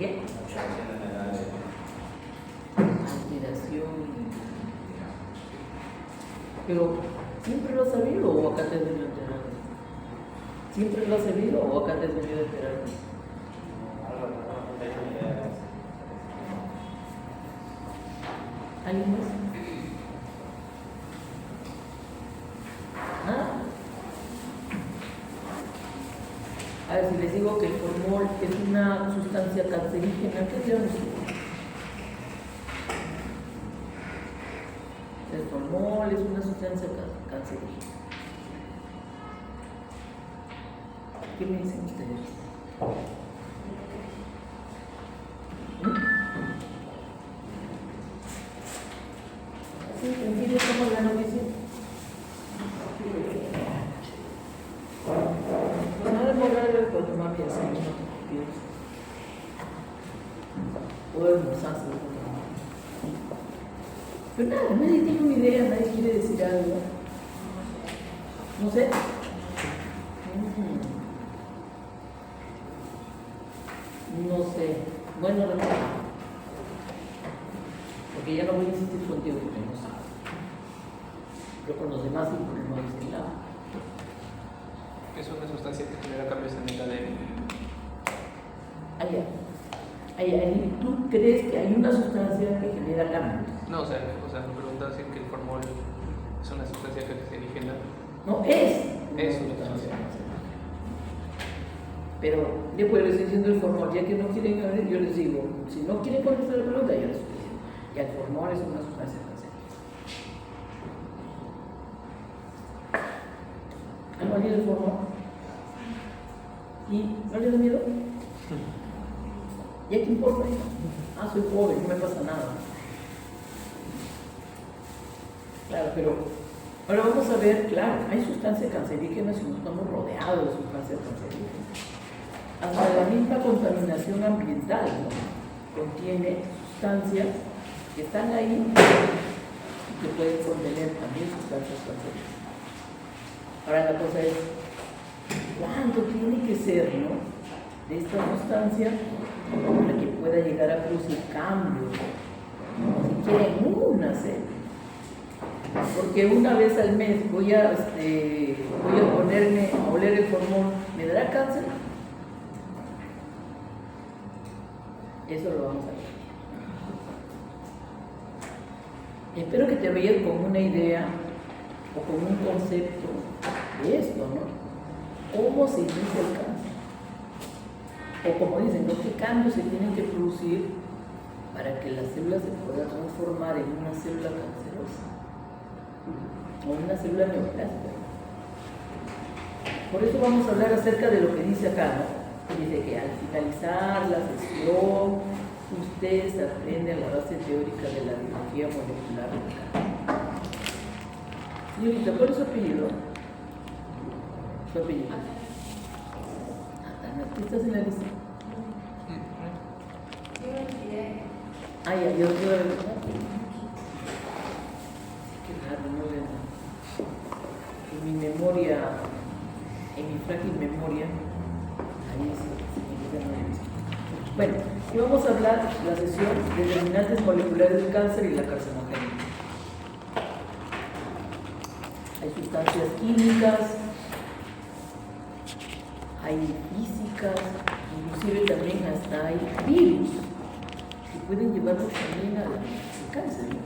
qué? Alteración. Pero, ¿siempre lo has sabido o acá te has venido a enterar? ¿Siempre lo has sabido o acá te has venido a enterar? ¿Alguien más? ¿Ah? A ver, si les digo que el formol es una sustancia cancerígena, ¿qué dirán ustedes? El formol es una sustancia cancerígena. ¿Qué me dicen ustedes? ¿Sí? ¿Entiendes cómo es la noticia? Bueno, ahora voy a ver con tu mami así, no te preocupes. Puedo almorzarse. Pero nada, nadie tiene una idea, nadie quiere decir algo. No sé. No sé. Bueno, no. Porque ya no voy a insistir contigo porque no sabes. Yo con los demás y no dicen nada. Es una sustancia que genera cambios en el ADN. ¿Tú crees que hay una sustancia que genera cambios? No, o sea, me preguntas si el formol es una sustancia cancerígena. No, es una sustancia. Pero después les estoy diciendo el formol, ya que no quieren ver, yo les digo, si no quieren contestar la pregunta, ya les estoy diciendo. Ya el formol es una sustancia cancerígena. ¿No vale el formol? ¿Y no les da miedo? ¿Ya qué importa? Soy joven, no me pasa nada. Claro, pero ahora vamos a ver, claro, hay sustancias cancerígenas y nos estamos rodeados de sustancias cancerígenas. Hasta la misma contaminación ambiental, ¿no? Contiene sustancias que están ahí y que pueden contener también sustancias cancerígenas. Ahora la cosa es, ¿cuánto tiene que ser, no? De esta sustancia para que pueda llegar a producir cambios, si quieren una célula? Porque una vez al mes voy a ponerme a oler el formol, ¿me dará cáncer? Eso lo vamos a ver. Espero que te vayas con una idea o con un concepto de esto, ¿no? ¿Cómo se inicia el cáncer? O como dicen, ¿no? ¿Qué cambios se tienen que producir para que la célula se pueda transformar en una célula cancerosa? O una célula neoplástica. Por eso vamos a hablar acerca de lo que dice acá, ¿no? Dice que al finalizar la sesión, ustedes aprenden la base teórica de la biología molecular del cáncer. Señorita, ¿cuál es su apellido? Su apellido. ¿Qué estás en la lista? Ya, yo qué raro, no veo nada. En mi memoria, en mi frágil memoria, ahí se me queda una lista. Bueno, y vamos a hablar la sesión de determinantes moleculares del cáncer y la carcinogénica. Hay sustancias químicas, hay físicas, inclusive también hasta hay virus que pueden llevarnos también al cáncer, ¿no?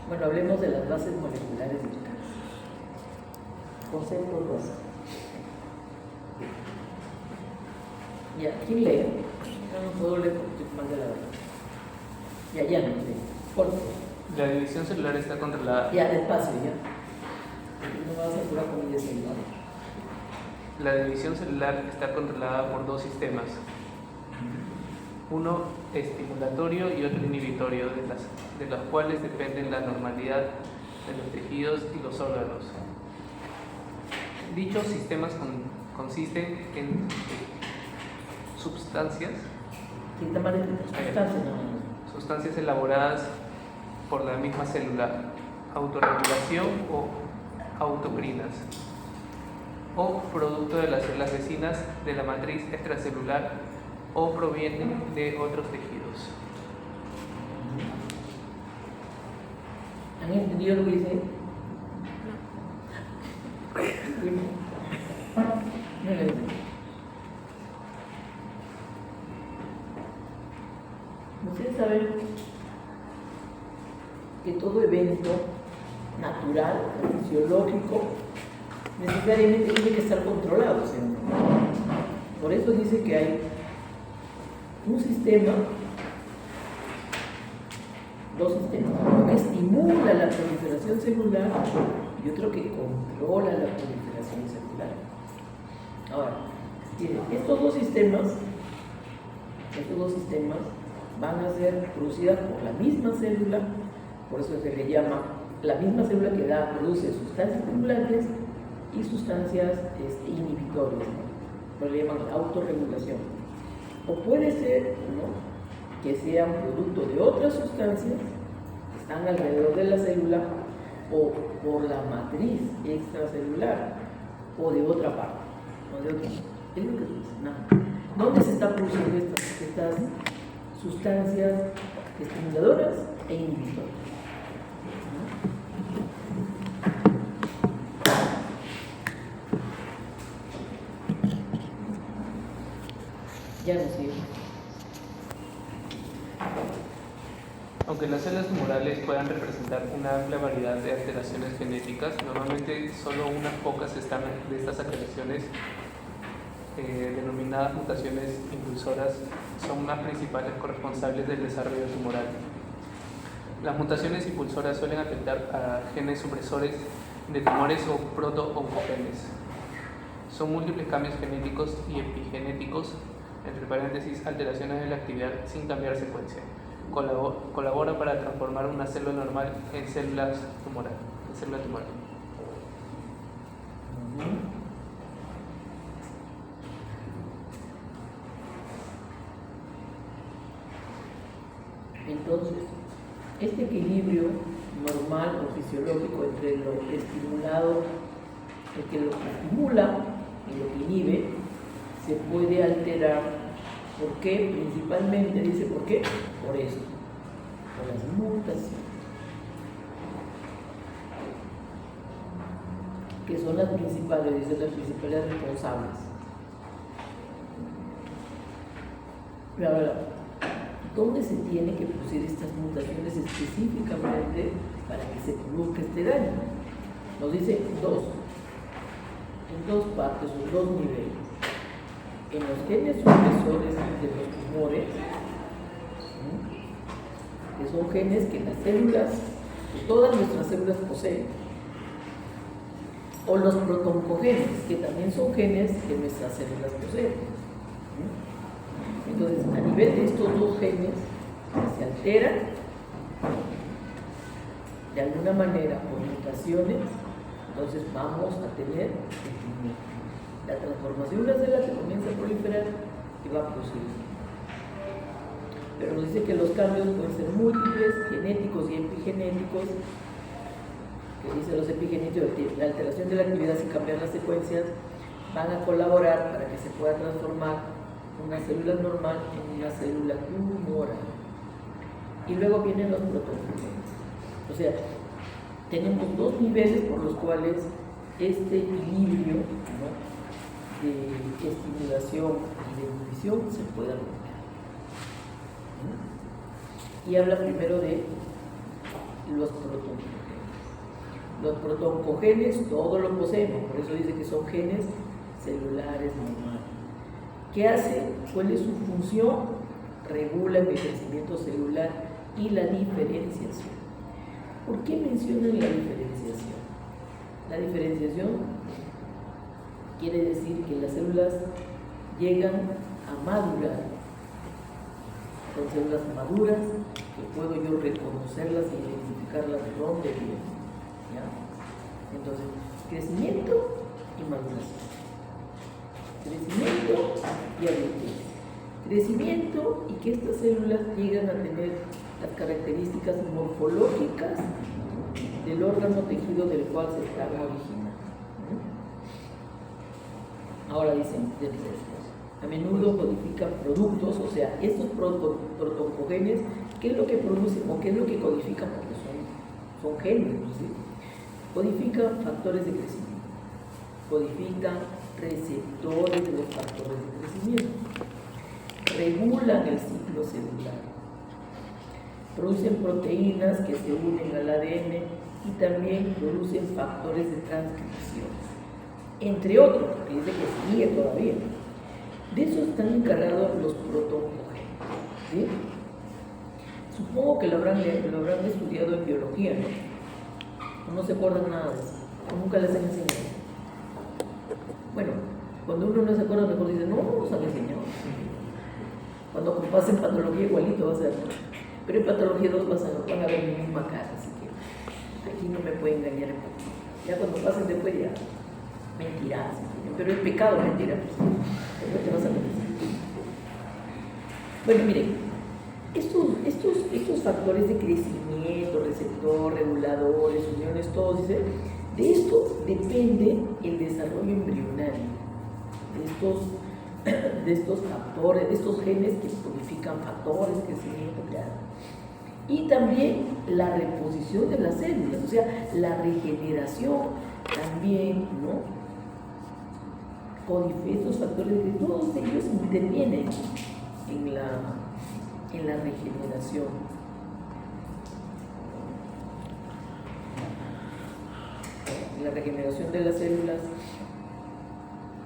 Bueno, hablemos de las bases moleculares del cáncer. Concepto 2. Ya, ¿quién lee? Yo no puedo leer porque estoy mal de la verdad. Ya no lee. Por favor. La división celular está controlada. Ya, despacio, ya. No me vas a apurar con mi celular. La división celular está controlada por dos sistemas. Uno estimulatorio y otro inhibitorio, de los cuales dependen la normalidad de los tejidos y los órganos. Dichos sistemas consisten en sustancias sustancias elaboradas por la misma célula, autorregulación o autocrinas. o producto de las células vecinas de la matriz extracelular o provienen de otros tejidos. ¿Han entendido lo que dice? No lo entiendo. Ustedes saben que todo evento natural, fisiológico, necesariamente tiene que estar controlado, ¿sí? Por eso dice que hay un sistema, dos sistemas, uno que estimula la proliferación celular y otro que controla la proliferación celular. Ahora, estos dos sistemas van a ser producidas por la misma célula, por eso se le llama la misma célula que produce sustancias estimulantes y sustancias inhibitorias, ¿no? Lo llaman autorregulación. O puede ser, ¿no?, que sean producto de otras sustancias que están alrededor de la célula o por la matriz extracelular o de otra parte, o de otra. Es lo que dice, nada. ¿Dónde se está produciendo estas sustancias estimuladoras e inhibitorias? Ya no sigue. Aunque las células tumorales puedan representar una amplia variedad de alteraciones genéticas, normalmente solo unas pocas de estas alteraciones, denominadas mutaciones impulsoras, son las principales corresponsables del desarrollo tumoral. Las mutaciones impulsoras suelen afectar a genes supresores de tumores o proto-oncogenes. Son múltiples cambios genéticos y epigenéticos, entre paréntesis, alteraciones de la actividad sin cambiar secuencia. Colabora para transformar una célula normal en célula tumoral. Entonces, este equilibrio normal o fisiológico entre lo estimulado, el que lo estimula y lo que inhibe, se puede alterar. ¿Por qué? Principalmente, dice, ¿por qué? Por esto, por las mutaciones, que son las principales, dice, las principales responsables. Pero ahora, ¿dónde se tiene que producir estas mutaciones específicamente para que se produzca este daño? Nos dice en dos partes o dos niveles. En los genes supresores de los tumores, que son genes que las células, que todas nuestras células poseen, o los protoncogenes, que también son genes que nuestras células poseen. Entonces, a nivel de estos dos genes, se alteran de alguna manera por mutaciones, entonces vamos a tener la transformación de la célula que comienza a proliferar y va a producir. Pero nos dice que los cambios pueden ser múltiples, genéticos y epigenéticos, que dice los epigenéticos, la alteración de la actividad sin cambiar las secuencias van a colaborar para que se pueda transformar una célula normal en una célula tumoral. Y luego vienen los protogenes. O sea, tenemos dos niveles por los cuales este equilibrio, ¿no?, de estimulación y de inhibición se puede romper. Y habla primero de los protoncogenes. Los protoncogenes todos lo poseemos, por eso dice que son genes celulares normales. ¿Qué hace? ¿Cuál es su función? Regula el crecimiento celular y la diferenciación. ¿Por qué mencionan la diferenciación? La diferenciación quiere decir que las células llegan a madurar. Son células maduras que puedo yo reconocerlas e identificarlas de dónde vienen. ¿Ya? Entonces, crecimiento y maduración. Crecimiento y adultez. Crecimiento y que estas células llegan a tener las características morfológicas del órgano tejido del cual se están originando. Ahora dicen, dentro de esto, a menudo codifican productos, o sea, estos protoncogenes, ¿qué es lo que producen o qué es lo que codifican? Porque son genes, ¿sí? Codifican factores de crecimiento, codifican receptores de los factores de crecimiento, regulan el ciclo celular, producen proteínas que se unen al ADN y también producen factores de transcripción, entre otros, porque dice que sigue todavía. De eso están encargados los protoncogenes, ¿sí? Supongo que lo habrán estudiado en biología, ¿no? No se acuerdan nada de eso, o nunca les han enseñado. Bueno, cuando uno no se acuerda, mejor dice, no nos han enseñado. Cuando pasen patología igualito va a ser, ¿no? Pero en patología 2 van a ver mi misma cara, así que aquí no me pueden engañar en poco. Ya cuando pasen después ya, mentirás, pero el pecado es mentira, pues, te vas a mentir. Bueno, miren, estos factores de crecimiento, receptor, reguladores, uniones, todos, dice, de esto depende el desarrollo embrionario, de estos factores, de estos genes que codifican factores de crecimiento, claro. Y también la reposición de las células, o sea, la regeneración también, ¿no? Estos factores de todos ellos intervienen en la regeneración. En la regeneración de las células,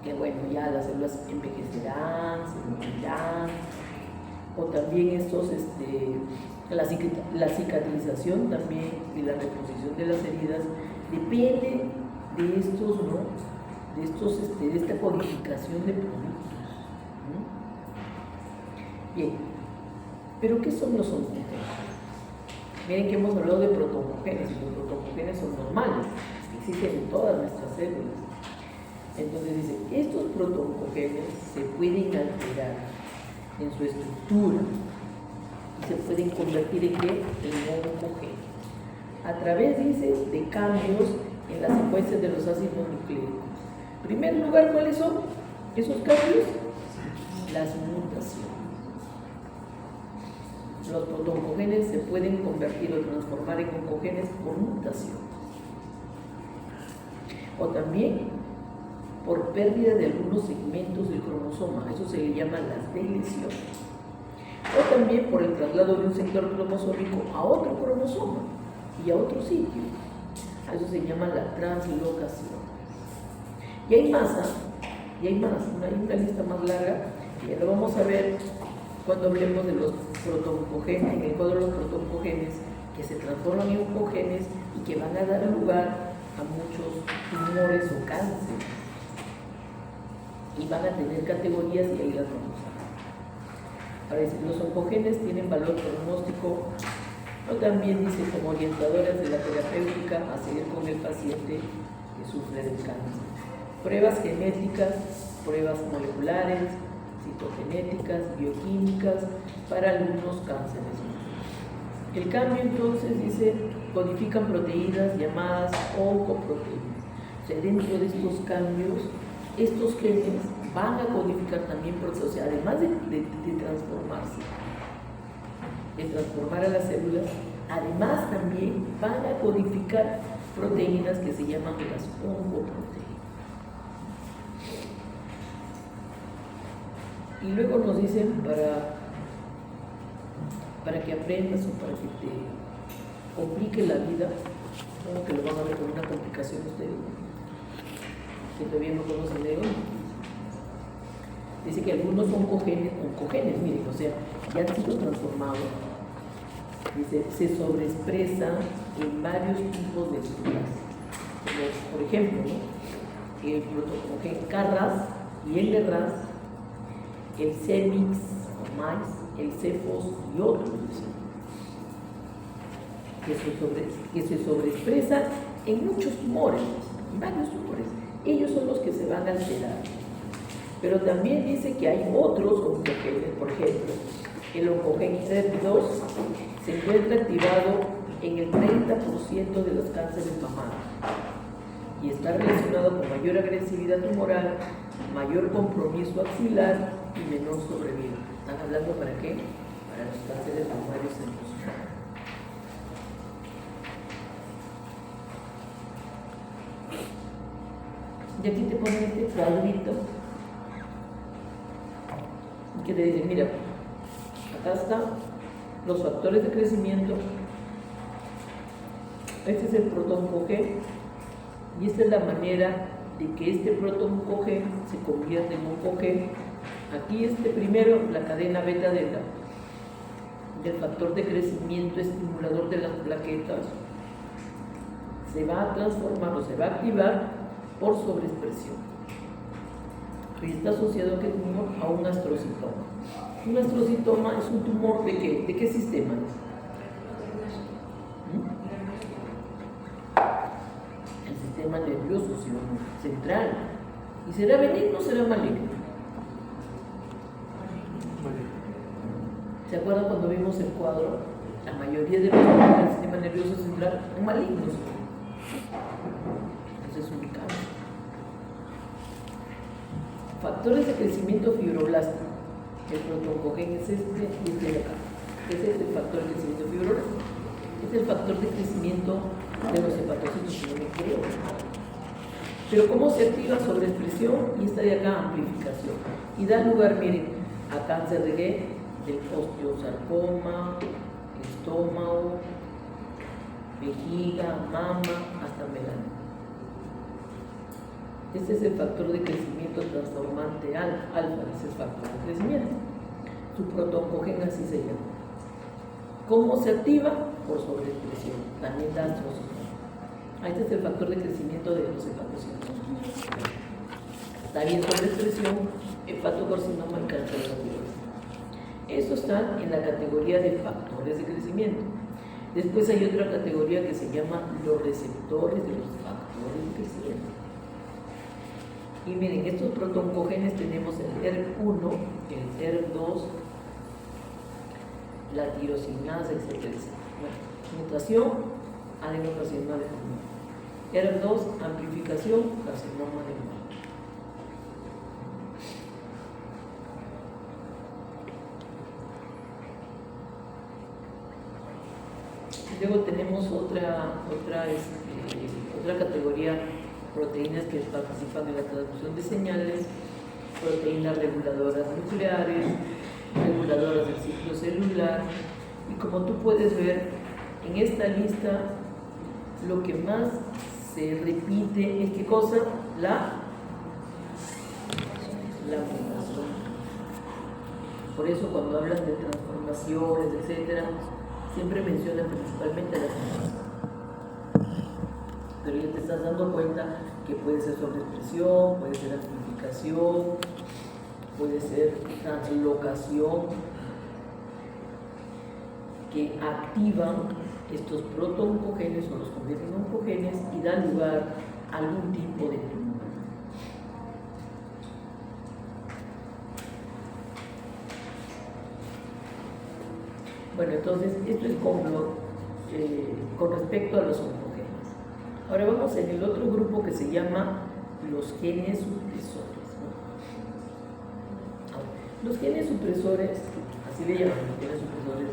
que bueno, ya las células envejecerán, se morirán, o también la cicatrización también y la reposición de las heridas depende de estos, ¿no? De esta codificación de productos. Bien, pero ¿qué son los oncogenes? Miren que hemos hablado de protoncogenes, y los protoncogenes son normales, existen en todas nuestras células. Entonces dice, estos protoncogenes se pueden alterar en su estructura y se pueden convertir en oncogenes a través, dice, de cambios en las secuencias de los ácidos nucleicos. En primer lugar, ¿cuáles son esos cambios? Las mutaciones. Los protoncogenes se pueden convertir o transformar en oncogenes por mutación. O también por pérdida de algunos segmentos del cromosoma, eso se le llama las deleciones. O también por el traslado de un sector cromosómico a otro cromosoma y a otro sitio. A eso se llama la translocación. Y hay más, hay una lista más larga, y ya lo vamos a ver cuando hablemos de los protoncogenes, en el cuadro de los protoncogenes que se transforman en oncogenes y que van a dar lugar a muchos tumores o cáncer. Y van a tener categorías y ahí las vamos a ver. Ahora dice, los oncogenes tienen valor pronóstico, o también dice como orientadores de la terapéutica a seguir con el paciente que sufre del cáncer. Pruebas genéticas, pruebas moleculares, citogenéticas, bioquímicas para algunos cánceres. El cambio entonces dice, codifican proteínas llamadas oncoproteínas. O sea, dentro de estos cambios, estos genes van a codificar también proteínas, o sea, además de transformarse, de transformar a las células, además también van a codificar proteínas que se llaman las oncoproteínas. Y luego nos dicen para que aprendas o para que te complique la vida, como que lo van a ver con una complicación ustedes, que todavía no conocen de hoy. Dice que algunos oncogenes, miren, o sea, ya han sido transformados. Dice, se sobreexpresa en varios tipos de células. Como, por ejemplo, ¿no? El protoncogen KRAS y el LRAS, el CEMIX o MAIS, el CEFOS y otros, que se sobreexpresan en muchos tumores, en varios tumores. Ellos son los que se van a alterar. Pero también dice que hay otros oncogenes, por ejemplo, el oncogen CEP2 se encuentra activado en el 30% de los cánceres mamados. y está relacionado con mayor agresividad tumoral, mayor compromiso axilar y menor sobrevida. ¿Están hablando para qué? Para los cánceres mamarios en los y aquí te ponen este cuadrito que te dicen, mira, acá están los factores de crecimiento, este es el protón-CoG y esta es la manera de que este protón-CoG se convierte en un CoG. Aquí primero, la cadena beta del factor de crecimiento estimulador de las plaquetas se va a transformar o se va a activar por sobreexpresión. Y está asociado a un astrocitoma. Un astrocitoma es un tumor ¿de qué? ¿De qué sistema? El sistema nervioso central. ¿Y será benigno o será maligno? ¿Se acuerdan cuando vimos el cuadro? La mayoría de los tumores del sistema nervioso central son malignos. Entonces es un cáncer. Factores de crecimiento fibroblástico. El protón-CoG es este y este de acá. Ese es el factor de crecimiento fibroblástico. Este es el factor de crecimiento de los hepatocitos, si no me equivoco. Pero ¿cómo se activa? Sobreexpresión y esta de acá amplificación. Y da lugar, miren, a cáncer de qué? Del osteosarcoma, estómago, vejiga, mama, hasta melanoma. Este es el factor de crecimiento transformante alfa, ese es el factor de crecimiento. Su protón-CoG así se llama. ¿Cómo se activa? Por sobreexpresión, también da astrocitoma. Este es el factor de crecimiento de los hepatocitos. También sobreexpresión, hepatocarcinoma y cáncer de la tiroides. Estos están en la categoría de factores de crecimiento. Después hay otra categoría que se llama los receptores de los factores de crecimiento. Y miren, estos protón-CoGenes tenemos el ERK1, el ERK2, la tirosinasa, etc. Bueno, mutación, adenocarcinoma de pulmón. ERK2, amplificación, carcinoma de pulmón. Luego tenemos otra categoría, proteínas que participan en la traducción de señales, proteínas reguladoras nucleares, reguladoras del ciclo celular. Y como tú puedes ver, en esta lista lo que más se repite es ¿qué cosa? La mutación. Por eso cuando hablan de transformaciones, etcétera, siempre mencionan principalmente la transformación. Pero ya te estás dando cuenta que puede ser sobreexpresión, puede ser amplificación, puede ser translocación, que activan estos protón-CoGenes o los convierten en oncogenes y dan lugar a algún tipo de tumor. Bueno, entonces esto es con respecto a los oncogenes. Ahora vamos en el otro grupo que se llama los genes supresores, ¿no? Los genes supresores, así le llaman los genes supresores.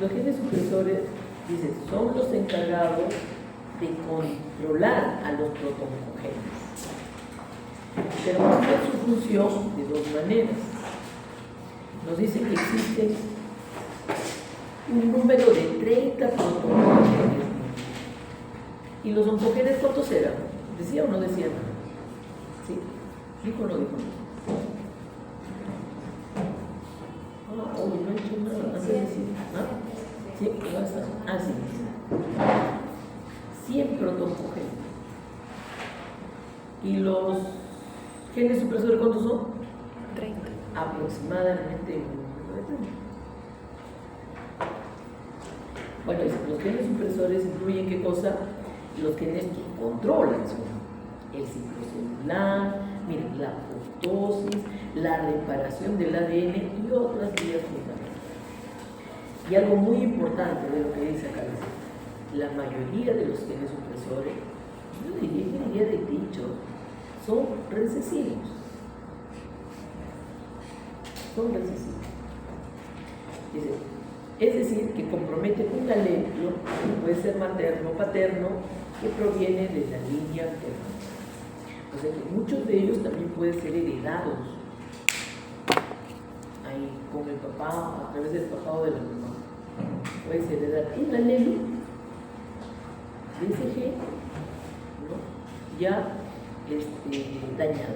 Los genes supresores, dice, son los encargados de controlar a los protoncogenes. Pero cumplen su función de dos maneras. Nos dice que existen un número de 30 protoncogenes. ¿Y los oncogenes cuántos eran? ¿Decía o no decía nada? ¿Sí? ¿Dijo o no dijo nada? Oye, no he hecho nada. Antes de decir, ¿ah? ¿Sí? Ah, sí. 100 protoncogenes. ¿Y los genes supresores cuántos son? 30. Aproximadamente. Bueno, los genes supresores incluyen ¿qué cosa? Los genes que controlan el ciclo celular, miren, la apoptosis, la reparación del ADN y otras vías fundamentales. Y algo muy importante de lo que dice acá, la mayoría de los genes supresores yo diría de dicho, son recesivos. Son recesivos. Dice, es decir, que comprometen un alelo, que puede ser materno o paterno, que proviene de la línea alterna. O sea que muchos de ellos también pueden ser heredados ahí con el papá, a través del papá o de la mamá. Puedes heredar el alelo de ese gen, ¿no? Ya dañado,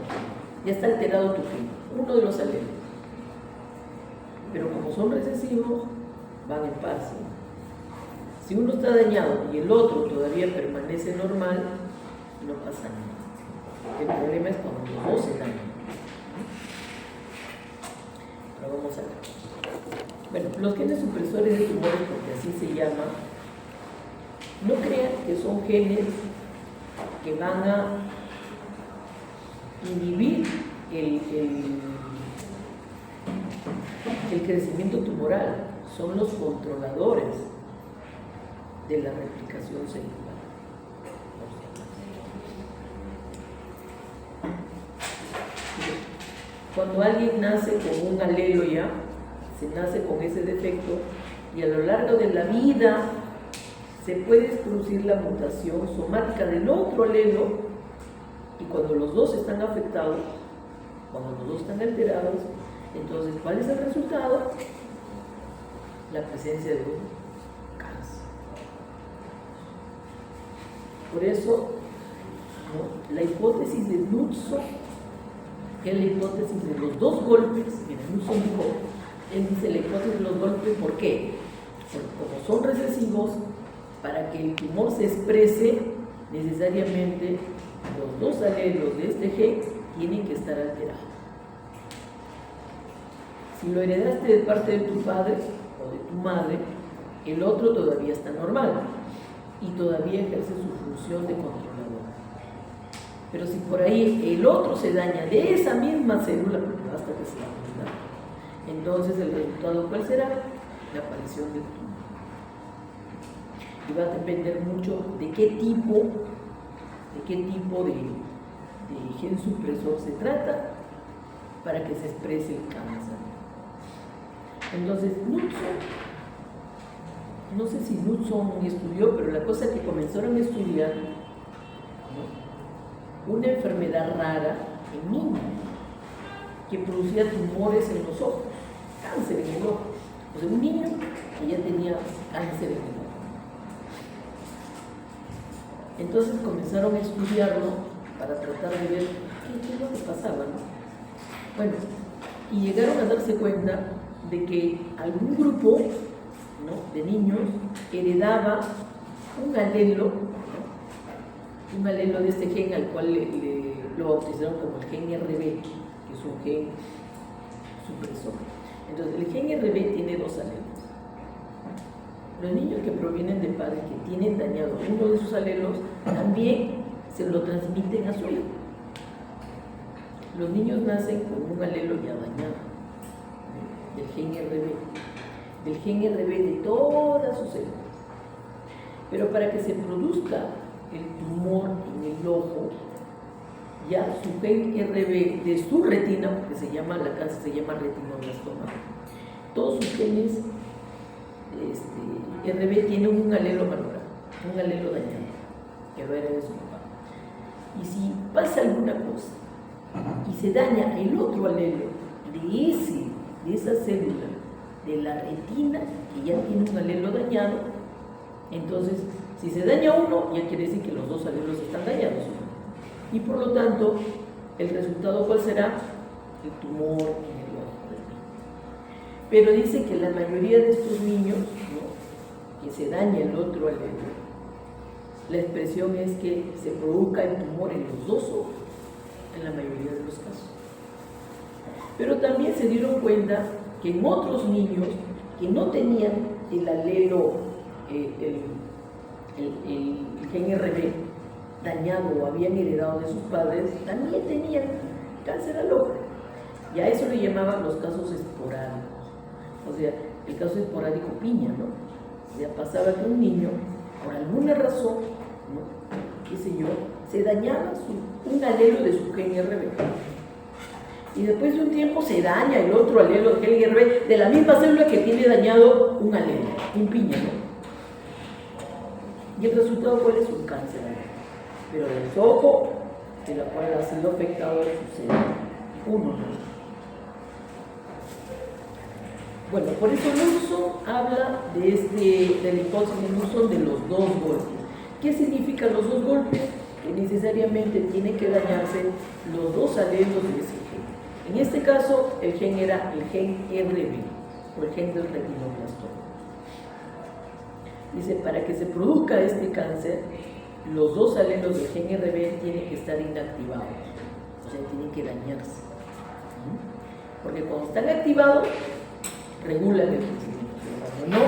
ya está alterado tu gen, uno de los alelos. Pero como son recesivos, van en paz. Si uno está dañado y el otro todavía permanece normal, no pasa nada. El problema es cuando los dos se dañan. Pero vamos a ver. Bueno, los genes supresores de tumores, porque así se llama, no crean que son genes que van a inhibir el crecimiento tumoral, son los controladores de la replicación celular. Cuando alguien nace con un alelo ya, se nace con ese defecto y a lo largo de la vida se puede producir la mutación somática del otro alelo y cuando los dos están afectados, cuando los dos están alterados, entonces, ¿cuál es el resultado? La presencia de un cáncer. Por eso, ¿no? La hipótesis de Knudson, que es la hipótesis de los dos golpes, mira, Knudson dijo, él dice la hipótesis de los golpes, ¿por qué? Porque como son recesivos, para que el tumor se exprese, necesariamente los dos alelos de este gen tienen que estar alterados. Si lo heredaste de parte de tu padre o de tu madre, el otro todavía está normal y todavía ejerce su función de controlador. Pero si por ahí el otro se daña de esa misma célula, porque basta que se dañe, entonces el resultado, ¿cuál será? La aparición del tumor. Y va a depender mucho de qué tipo de gen supresor se trata para que se exprese el cáncer. Entonces, Knudson, no sé si Knudson estudió, pero la cosa es que comenzaron a estudiar, ¿no?, una enfermedad rara en niños que producía tumores en los ojos, cáncer en el ojo. O sea, un niño que ya tenía cáncer en el ojo. Entonces comenzaron a estudiarlo para tratar de ver qué es lo que pasaba, ¿no? Bueno, y llegaron a darse cuenta de que algún grupo, ¿no?, de niños heredaba un alelo, ¿no?, un alelo de este gen al cual lo bautizaron como el gen RB, que es un gen supresor. Entonces, el gen RB tiene dos alelos. Los niños que provienen de padres que tienen dañado uno de sus alelos también se lo transmiten a su hijo. Los niños nacen con un alelo ya dañado del gen RB de todas sus células. Pero para que se produzca el tumor en el ojo, ya su gen RB de su retina, porque la cáncer se llama retinoblastoma, todos sus genes RB tienen un alelo malogrado, un alelo dañado, que lo era de su papá. Y si pasa alguna cosa y se daña el otro alelo de esa célula, de la retina, que ya tiene un alelo dañado, entonces, si se daña uno, ya quiere decir que los dos alelos están dañados. Y por lo tanto, el resultado, ¿cuál será? El tumor en el ojo del niño. Pero dice que la mayoría de estos niños, ¿no?, que se daña el otro alelo, la expresión es que se produzca el tumor en los dos ojos, en la mayoría de los casos. Pero también se dieron cuenta que en otros niños que no tenían el alelo, el gen RB dañado o habían heredado de sus padres, también tenían cáncer al ojo. Y a eso le llamaban los casos esporádicos. O sea, el caso esporádico piña, ¿no? O sea, pasaba que un niño, por alguna razón, ¿no?, qué sé yo, se dañaba un alelo de su gen RB. Y después de un tiempo se daña el otro alelo de gen RB de la misma célula que tiene dañado un alelo, un piña, ¿no? Y el resultado, ¿cuál es? Un cáncer. Pero del ojo, de la cual ha sido afectado su célula. Uno no. Bueno, por eso Nilsson habla de la hipótesis de Nilsson de los dos golpes. ¿Qué significan los dos golpes? Que necesariamente tienen que dañarse los dos alelos de ese gen. En este caso, el gen era el gen RB, o el gen del retinoblastoma. Dice, para que se produzca este cáncer, los dos alelos del gen RB tienen que estar inactivados, o sea, tienen que dañarse. Porque cuando están activados, regulan el crecimiento, pero cuando no,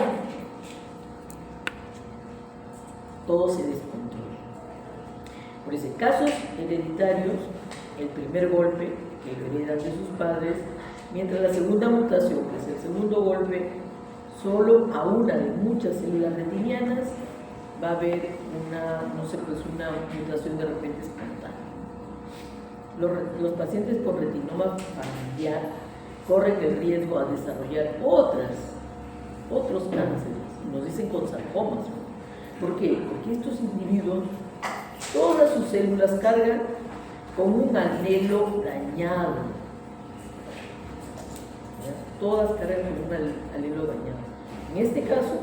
todo se descontrola. Por ese casos hereditarios, el primer golpe que heredan de sus padres, mientras la segunda mutación, que es el segundo golpe, solo a una de muchas células retinianas va a haber una mutación de repente espontánea. Los pacientes con retinoma familiar corren el riesgo a desarrollar otros cánceres, nos dicen con sarcomas. ¿Por qué? Porque estos individuos, todas sus células cargan con un alelo dañado. ¿Ya? Todas cargan con un alelo dañado. En este caso,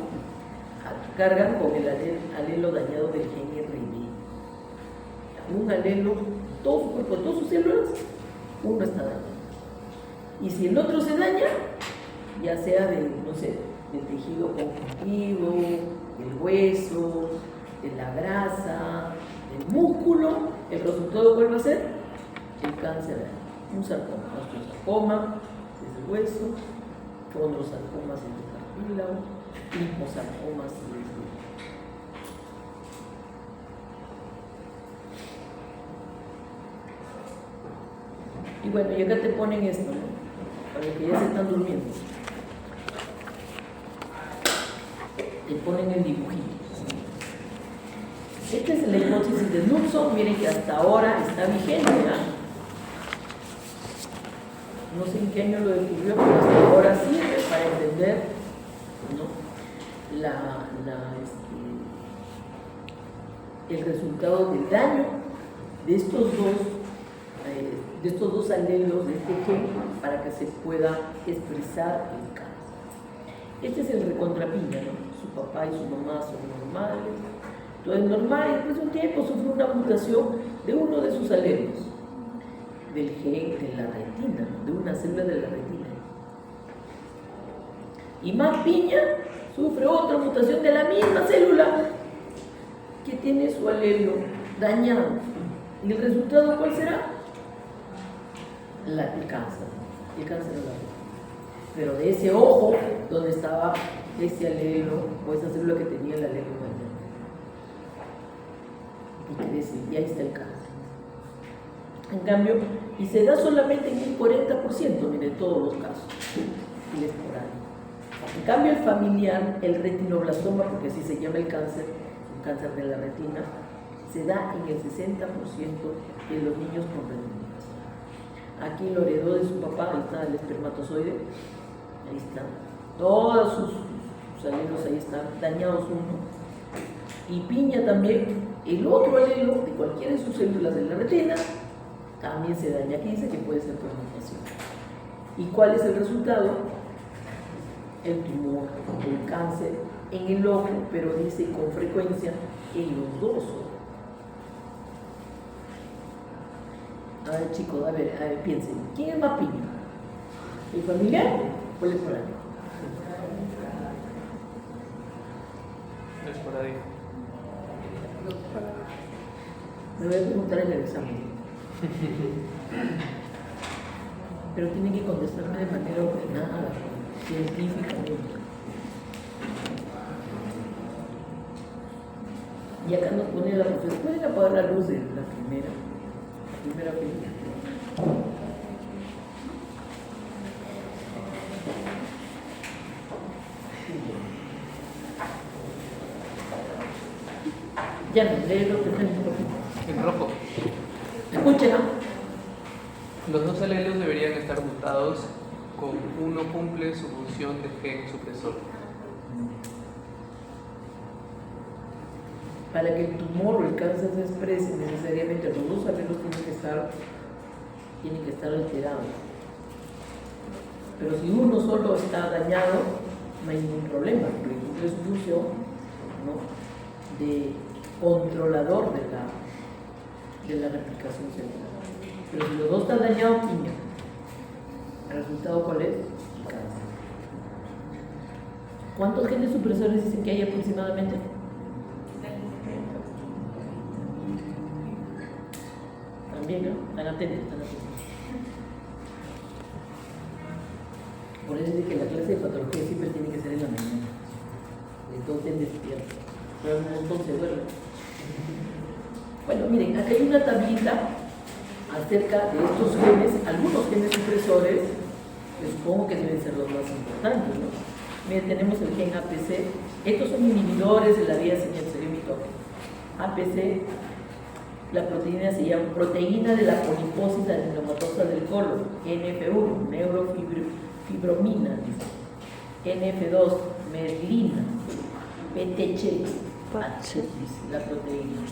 cargan con el alelo dañado del gen RB. Un alelo, todo su cuerpo, todas sus células, uno está dañado. Y si el otro se daña, ya sea del tejido conjuntivo, del hueso, de la grasa, del músculo, el resultado ¿cuál va a ser? El cáncer, un sarcoma, osteosarcoma, desde el hueso, condrosarcomas desde el cartílago, liposarcomas desde y bueno, y acá te ponen esto, ¿no? Para los que ya se están durmiendo. Te ponen el dibujito. Esta es la hipótesis de Nilsson. Miren que hasta ahora está vigente, ¿verdad? No sé en qué año lo descubrió, pero hasta ahora sirve para entender, ¿no? El resultado del daño de estos dos alelos de este gen para que se pueda expresar el cáncer. Este es el recontrapiña, ¿no? Su papá y su mamá son normales, todo es normal, y después de un tiempo sufre una mutación de uno de sus alelos, del gen de la retina, ¿no? De una célula de la retina. Y más piña sufre otra mutación de la misma célula que tiene su alelo dañado. ¿Y el resultado cuál será? El cáncer de la retina. Pero de ese ojo donde estaba ese alelo o esa célula que tenía el alelo dañado. Y crece, y ahí está el cáncer. En cambio, y se da solamente en un 40%, miren, todos los casos, el esporádico. En cambio, el familiar, el retinoblastoma, porque así se llama el cáncer de la retina, se da en el 60% de los niños con retinoblastoma. Aquí lo heredó de su papá, ahí está el espermatozoide, ahí está. Todos sus alelos ahí están, dañados uno. Y piña también, el otro alelo de cualquiera de sus células de la retina, también se daña. Aquí dice que puede ser por mutación. ¿Y cuál es el resultado? El tumor, el cáncer en el ojo, pero dice con frecuencia en los dos ojos. A ver, chicos, a ver, piensen. ¿Quién es más piña? ¿El familiar o el esporádico? El esporádico. Me voy a preguntar en el examen. Pero tienen que contestarme de manera ordenada, científicamente. Y acá nos pone la profesora. ¿Pueden apagar la luz de la primera película? Ya no, lee lo que está en en rojo. Escuchen, ¿no? Los dos alelos deberían estar mutados con uno cumple su función de gen supresor. Para que el tumor o el cáncer se exprese necesariamente, los dos alelos tienen que estar alterados. Pero si uno solo está dañado, no hay ningún problema, porque cumple su función, ¿no?, de controlador de la replicación celular. Pero si los dos están dañados, piña. ¿El resultado cuál es? Cáncer. ¿Cuántos genes supresores dicen que hay aproximadamente? También, ¿no? Están atentos. Por eso es que la clase de patología siempre tiene que ser en la mañana. Entonces despierto. Pero un montón se duerme. Bueno, miren, acá hay una tablita acerca de estos genes, algunos genes supresores, que supongo que deben ser los más importantes, ¿no? Miren, tenemos el gen APC. Estos son inhibidores de la vía señal APC. La proteína se llama proteína de la poliposis adenomatosa del colon, NF1, neurofibromina, NF2, merlina, PTH, la proteína.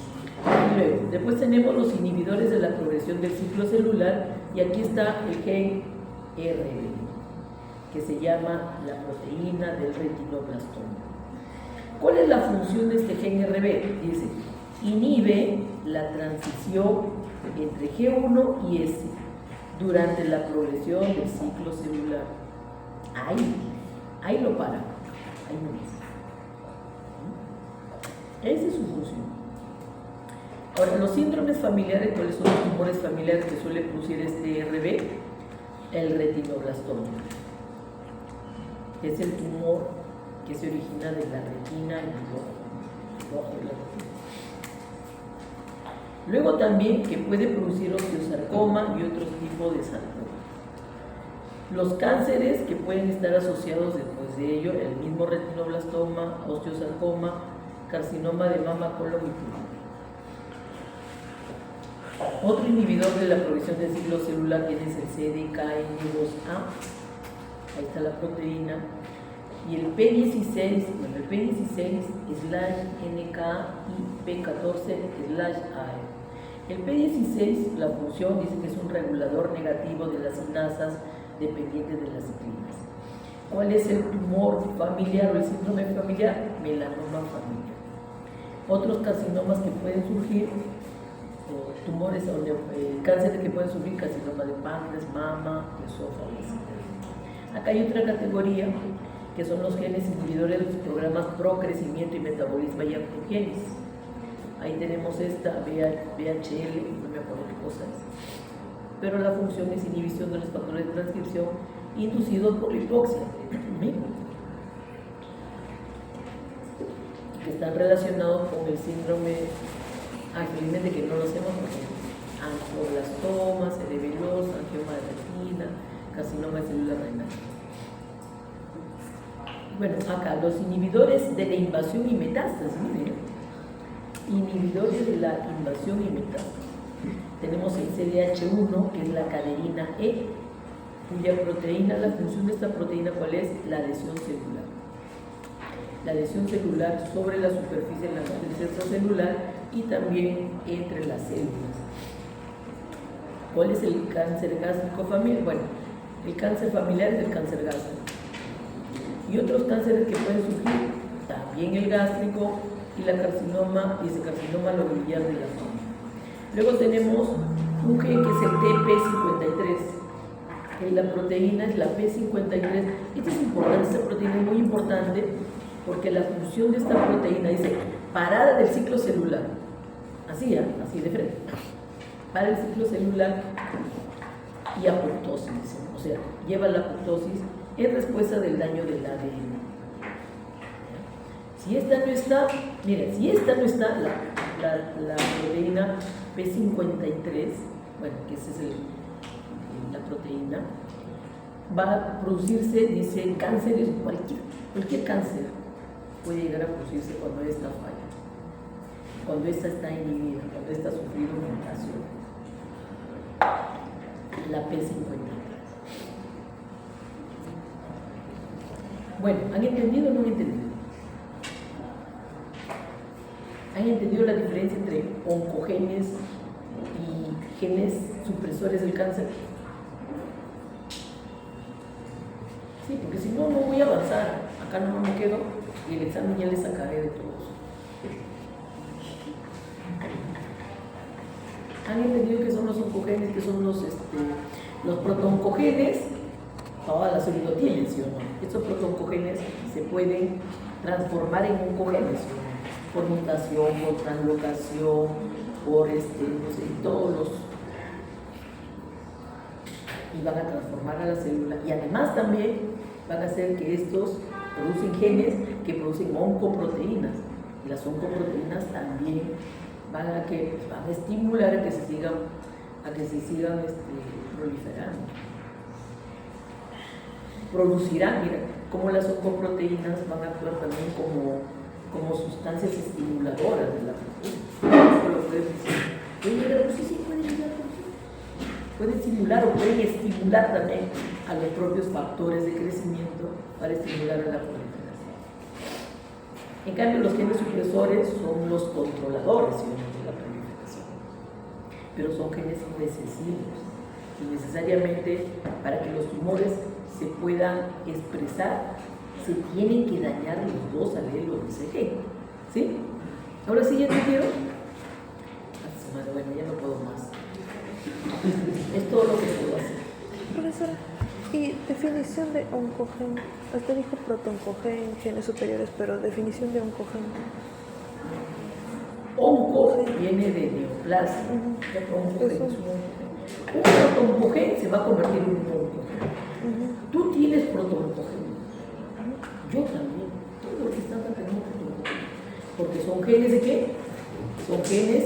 Luego, después tenemos los inhibidores de la progresión del ciclo celular, y aquí está el gen RB, que se llama la proteína del retinoblastoma. ¿Cuál es la función de este gen RB? Dice, inhibe la transición entre G1 y S durante la progresión del ciclo celular. Ahí lo para, ahí no es. Esa es su función. Ahora, los síndromes familiares, ¿cuáles son los tumores familiares que suele producir este RB? El retinoblastoma. Es el tumor que se origina de la retina y el ojo de la retina. Luego también que puede producir osteosarcoma y otros tipos de sarcoma. Los cánceres que pueden estar asociados después de ello, el mismo retinoblastoma, osteosarcoma, carcinoma de mama, colon y pulmón. Otro inhibidor de la progresión del ciclo celular tiene el CDKN2A, ahí está la proteína, y el P16, bueno, el P16/NK y P14/AE. El P16, la función dice que es un regulador negativo de las sinasas dependientes de las ciclinas. ¿Cuál es el tumor familiar o el síndrome familiar? Melanoma familiar. Otros carcinomas que pueden surgir, o tumores, cánceres que pueden surgir, carcinoma de páncreas, mama, esófago, etc. Acá hay otra categoría que son los genes inhibidores de los programas pro-crecimiento y metabolismo y antigenes. Ahí tenemos esta VHL, no me acuerdo qué cosa es, pero la función es inhibición de los factores de transcripción inducidos por la hipoxia, que están relacionados con el síndrome, felizmente que no lo hacemos, porque angioblastoma, cerebelosa, angioma de retina, carcinoma de célula renal. Bueno, acá los inhibidores de la invasión y metástasis, miren, inhibidores de la invasión y metástasis. Tenemos el CDH1, que es la caderina E, cuya proteína, la función de esta proteína, ¿cuál es? La adhesión celular. La adhesión celular sobre la superficie de la matriz extracelular y también entre las células. ¿Cuál es el cáncer gástrico familiar? Bueno, el cáncer familiar es el cáncer gástrico. Y otros cánceres que pueden surgir, también el gástrico y la carcinoma, y ese carcinoma lobulillar de la mama. Luego tenemos un gen que es el TP53, que la proteína es la P53. Esta es importante, esta proteína es muy importante porque la función de esta proteína dice parada del ciclo celular, así, así de frente, para el ciclo celular y apoptosis, o sea, lleva la apoptosis en respuesta del daño del ADN. Si esta no está, mira, si esta no está, la proteína P53, bueno, que esa es la proteína, va a producirse, dice, cánceres, cualquier cáncer puede llegar a producirse cuando esta falla. cuando esta está inhibida, cuando esta ha sufrido mutación. La P53. Bueno, ¿han entendido o no han entendido? ¿Han entendido la diferencia entre oncogenes y genes supresores del cáncer? Sí, porque si no, no voy a avanzar. Acá no me quedo y el examen ya le sacaré de todos. ¿Han entendido qué son los oncogenes, qué son los protooncogenes? Todas las células tienen, ¿sí o no? Estos protooncogenes se pueden transformar en oncogenes, ¿sí o no? Por mutación, por translocación, por no sé, todos los... y van a transformar a la célula. Y además también van a hacer que estos producen genes que producen oncoproteínas. Y las oncoproteínas también van a estimular a que se sigan proliferando. Producirán, mira, como las oncoproteínas van a actuar también como sustancias estimuladoras de la persona. Esto lo pueden decir. ¿Pueden llegar? Sí, pueden llegar. Pueden estimular o pueden estimular también a los propios factores de crecimiento para estimular a la proliferación. En cambio, los genes supresores son los controladores de la proliferación, pero son genes recesivos y necesariamente para que los tumores se puedan expresar se tienen que dañar los dos alelos de ese gen. ¿Sí? ¿Ahora sí ya entendieron? Bueno, ya no puedo más. Es todo lo que puedo hacer. Profesora, y definición de oncogen. Usted dijo protooncogen, genes superiores, pero definición de oncogen. Onco viene de neoplasma. Un protooncogen se va a convertir en un oncogen. Tú tienes protooncogen. Yo también. Todos los que están acá tenemos protooncogen. Porque son genes de qué? Son genes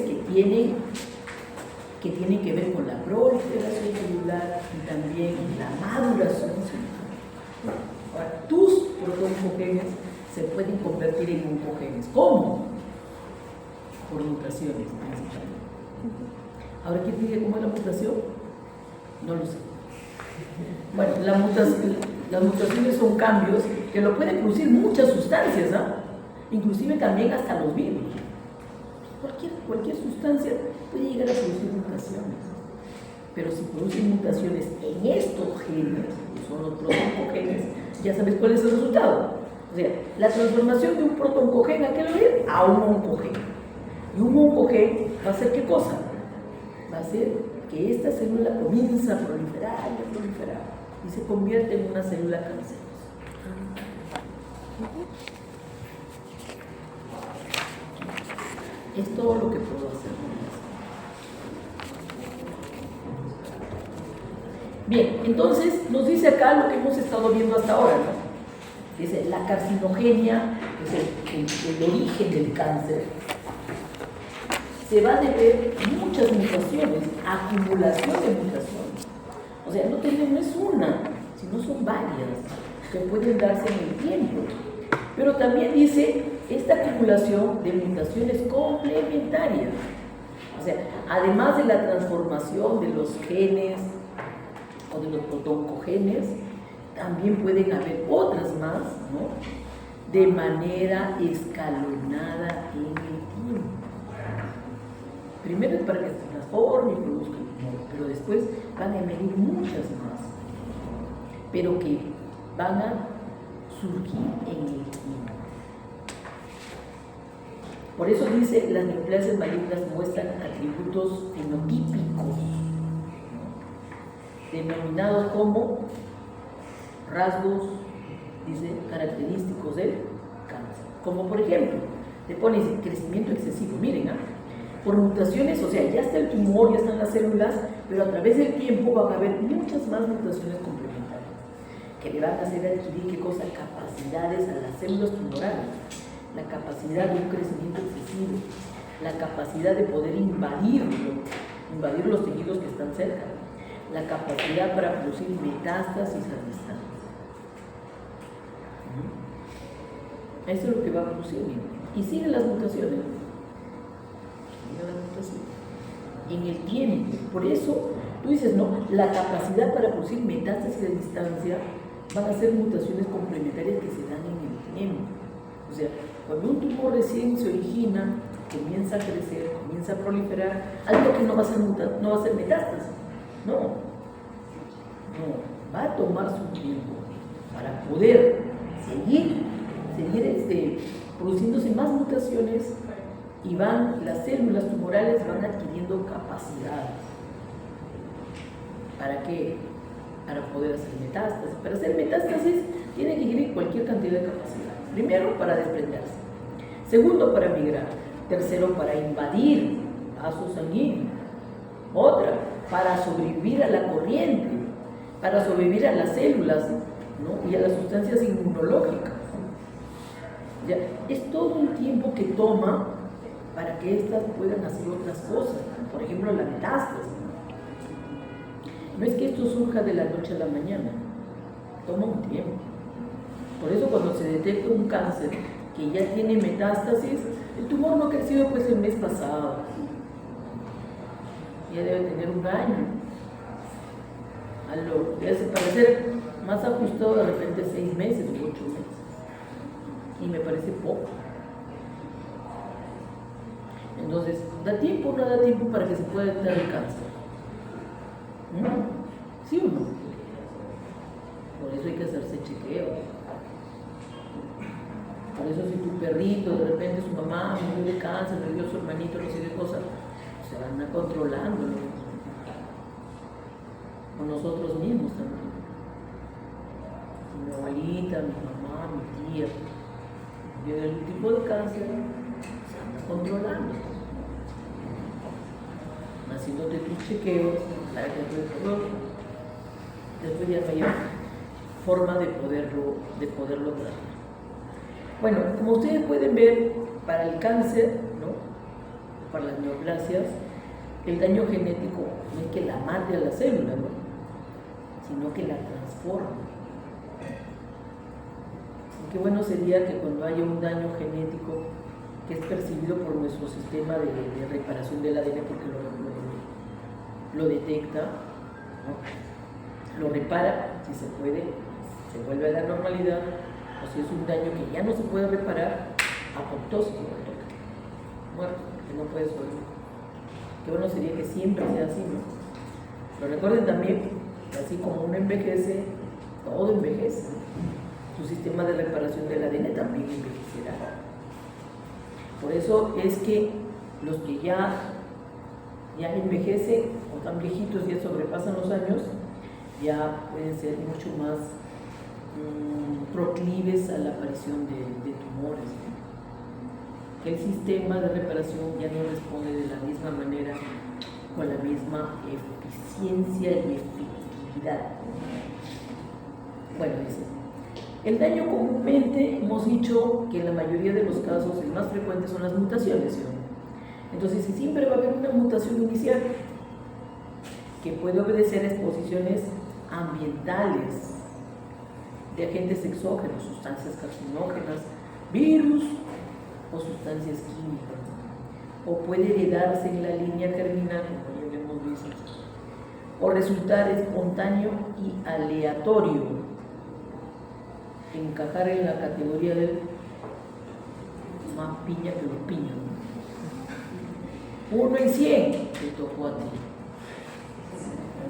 que tienen que ver con la proliferación celular y también la maduración celular. Ahora, tus protooncogenes se pueden convertir en oncogenes. ¿Cómo? Por mutaciones principalmente. Ahora, ¿quién dice cómo es la mutación? No lo sé. Bueno, las mutaciones son cambios que lo pueden producir muchas sustancias, ¿no? Inclusive también hasta los virus. Cualquier sustancia puede llegar a producir mutaciones, pero si producen mutaciones en estos genes, que son los protooncogenes, ya sabes cuál es el resultado. O sea, la transformación de un protooncogen, ¿a qué lo es? A un oncogen. Y un oncogen va a hacer ¿qué cosa? Va a hacer que esta célula comienza a proliferar y se convierte en una célula cancerosa. Es todo lo que puedo hacer con eso. Bien, entonces nos dice acá lo que hemos estado viendo hasta ahora, ¿no? Dice, la carcinogenia, es el origen del cáncer, se va a deber muchas mutaciones, acumulación de mutaciones. O sea, no es una, sino son varias que pueden darse en el tiempo. Pero también dice esta acumulación de mutaciones complementarias. O sea, además de la transformación de los genes o de los protooncogenes, también pueden haber otras más, ¿no? De manera escalonada en el tiempo. Primero es para que se transforme y produzca el tumor, pero después van a emerger muchas más, pero que van a surgir en el tiempo. Por eso dice, las neoplasias malignas muestran atributos fenotípicos, ¿no? Denominados como rasgos, dice, característicos del cáncer. Como por ejemplo, le pones crecimiento excesivo, miren, por mutaciones, o sea, ya está el tumor, ya están las células, pero a través del tiempo van a haber muchas más mutaciones complementarias que le van a hacer adquirir, ¿qué cosa? Capacidades a las células tumorales, la capacidad de un crecimiento excesivo, la capacidad de poder invadir los tejidos que están cerca, la capacidad para producir metástasis a distancia. Eso es lo que va a producir, y siguen las mutaciones. metástasis en el tiempo. Por eso tú dices, no, la capacidad para producir metástasis a distancia van a ser mutaciones complementarias que se dan en el tiempo. O sea, cuando un tumor recién se origina, comienza a crecer, comienza a proliferar, algo que no va a ser metástasis. No, va a tomar su tiempo para poder seguir produciéndose más mutaciones y las células tumorales van adquiriendo capacidades. ¿Para qué? Para poder hacer metástasis. Para hacer metástasis tiene que adquirir cualquier cantidad de capacidad. Primero, para desprenderse. Segundo, para migrar. Tercero, para invadir vasos sanguíneos. Otra, para sobrevivir a la corriente, para sobrevivir a las células, ¿no? Y a las sustancias inmunológicas. Ya, es todo un tiempo que toma para que éstas puedan hacer otras cosas, por ejemplo la metástasis. No es que esto surja de la noche a la mañana, toma un tiempo. Por eso cuando se detecta un cáncer que ya tiene metástasis, el tumor no ha crecido pues el mes pasado, ya debe tener un año. Para ser más ajustado de repente 6 meses o 8 meses. Y me parece poco. Entonces, ¿da tiempo o no da tiempo para que se pueda detectar el cáncer? ¿Sí o no? Por eso hay que hacerse chequeo. Por eso si tu perrito, de repente su mamá murió de cáncer, le dio su hermanito, no sé qué cosa, se van a controlándolo. O nosotros mismos también. Mi abuelita, mi mamá, mi tía. Y el tipo de cáncer se anda controlando, haciéndote tus chequeos para que después ya no haya forma de poderlo tratar. Bueno, como ustedes pueden ver, para el cáncer, ¿no? Para las neoplasias, el daño genético no es que la mate a la célula, ¿no? Sino que la transforma. Qué bueno sería que cuando haya un daño genético que es percibido por nuestro sistema de reparación del ADN, porque lo detecta, ¿no? Lo repara, si se puede, se vuelve a la normalidad, o si es un daño que ya no se puede reparar, apoptosis, muerto, que no puede sobrevivir. Qué bueno sería que siempre sea así, ¿no? Pero recuerden también que así como uno envejece, todo envejece. Su sistema de reparación del ADN también envejecerá. Por eso es que los que ya envejecen o tan viejitos, ya sobrepasan los años, ya pueden ser mucho más proclives a la aparición de tumores. Que el sistema de reparación ya no responde de la misma manera, con la misma eficiencia y efectividad. Bueno, dice. El daño comúnmente hemos dicho que en la mayoría de los casos el más frecuente son las mutaciones, ¿sí? Entonces siempre va a haber una mutación inicial que puede obedecer a exposiciones ambientales de agentes exógenos, sustancias carcinógenas, virus o sustancias químicas, o puede heredarse en la línea germinal, como ya hemos visto, o resultar espontáneo y aleatorio, encajar en la categoría del más piña que los piñas, ¿no? 1 en 100 te tocó a ti,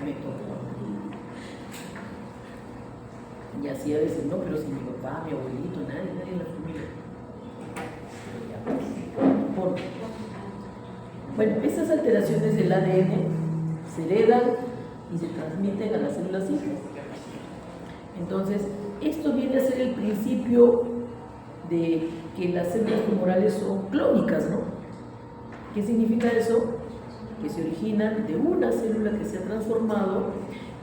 me tocó a mí. Y así a veces no, pero si mi papá, mi abuelito, nadie en la familia. Bueno, estas alteraciones del ADN se heredan y se transmiten a las células hijas. Entonces, esto viene a ser el principio de que las células tumorales son clónicas, ¿no? ¿Qué significa eso? Que se originan de una célula que se ha transformado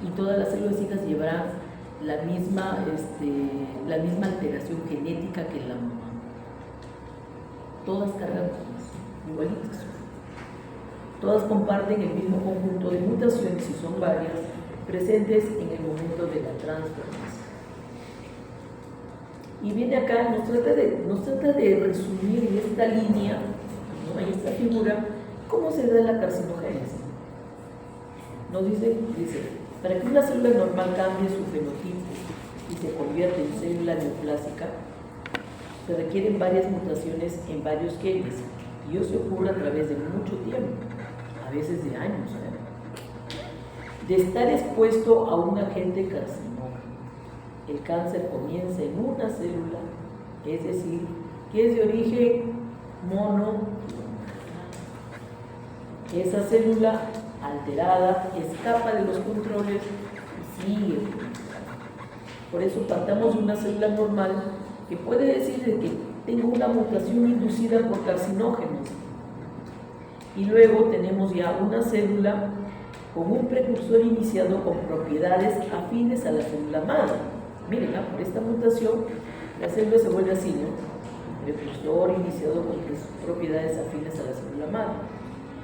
y todas las células hijas llevarán la misma alteración genética que la mamá. Todas cargan igualitas. Todas comparten el mismo conjunto de mutaciones, y son varias, presentes en el momento de la transformación. Y viene acá, nos trata de resumir en esta línea, ¿no? En esta figura, ¿Cómo se da la carcinogénesis? Nos dice, para que una célula normal cambie su fenotipo y se convierta en célula neoplásica, se requieren varias mutaciones en varios genes, y eso ocurre a través de mucho tiempo, a veces de años, de estar expuesto a un agente carcinógeno. El cáncer comienza en una célula, es decir, que es de origen monoclonal. Esa célula alterada escapa de los controles y sigue. Por eso partamos de una célula normal que puede decir que tengo una mutación inducida por carcinógenos, y luego tenemos ya una célula con un precursor iniciado con propiedades afines a la célula madre. Miren, por esta mutación la célula se vuelve así, ¿no? Precursor iniciado con propiedades afines a la célula madre.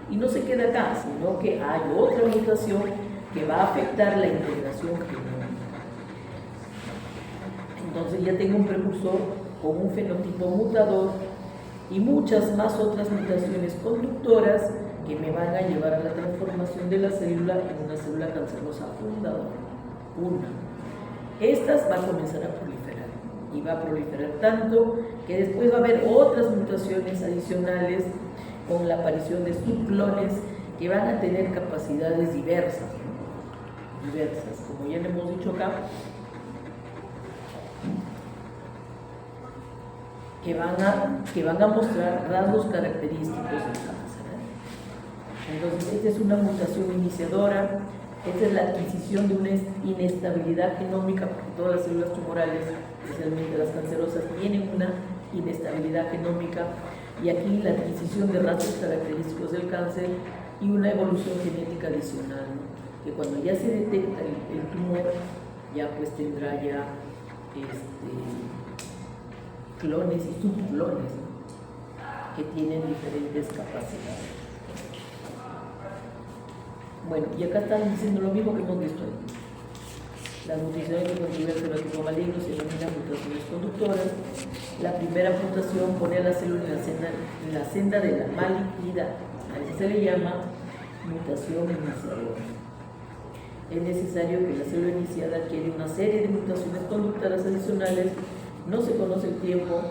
Y no se queda acá, sino que hay otra mutación que va a afectar la integración genómica. Entonces ya tengo un precursor con un fenotipo mutador y muchas más otras mutaciones conductoras que me van a llevar a la transformación de la célula en una célula cancerosa fundadora. Estas va a comenzar a proliferar, y va a proliferar tanto que después va a haber otras mutaciones adicionales con la aparición de subclones que van a tener capacidades diversas, ¿no? Diversas, como ya le hemos dicho acá, que van a mostrar rasgos característicos del cáncer. Entonces, esta es una mutación iniciadora, esta es la adquisición de una inestabilidad genómica, porque todas las células tumorales, especialmente las cancerosas, tienen una inestabilidad genómica, y aquí la adquisición de rasgos característicos del cáncer y una evolución genética adicional, ¿no? Que cuando ya se detecta el tumor, ya pues tendrá ya clones y subclones, ¿no? Que tienen diferentes capacidades. Bueno, y acá están diciendo lo mismo que hemos visto ahí. Las mutaciones que contribuyen al fenotipo maligno se denominan mutaciones conductoras. La primera mutación pone a la célula en la senda de la malignidad. A eso se le llama mutación iniciadora. Es necesario que la célula iniciada adquiere una serie de mutaciones conductoras adicionales. No se conoce el tiempo